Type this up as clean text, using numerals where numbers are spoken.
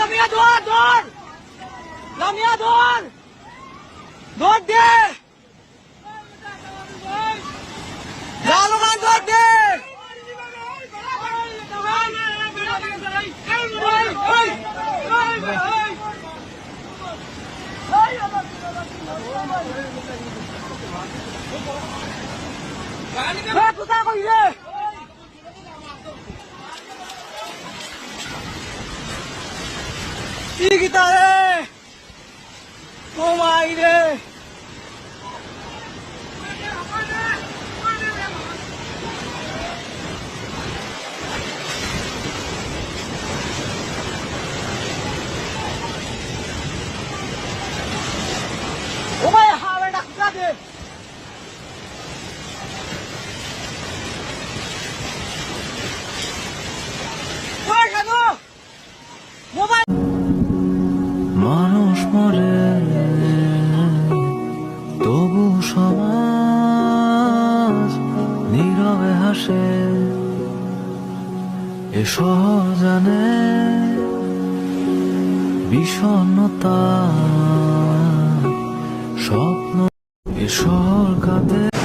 লামিয়া ধর ধর লামিয়া ধর ধর দে জালুগান ধর দে কোথা কইলে কি গিটারে ও মাই রে ও ভাই হাওয়া ডাক্তার দে ওই কেন মোবাইল মানুষ মরে তবু সমাজ নীরবে হাসে এ শহর জানে বিষণ্ণতা স্বপ্ন এ শহর কাঁদে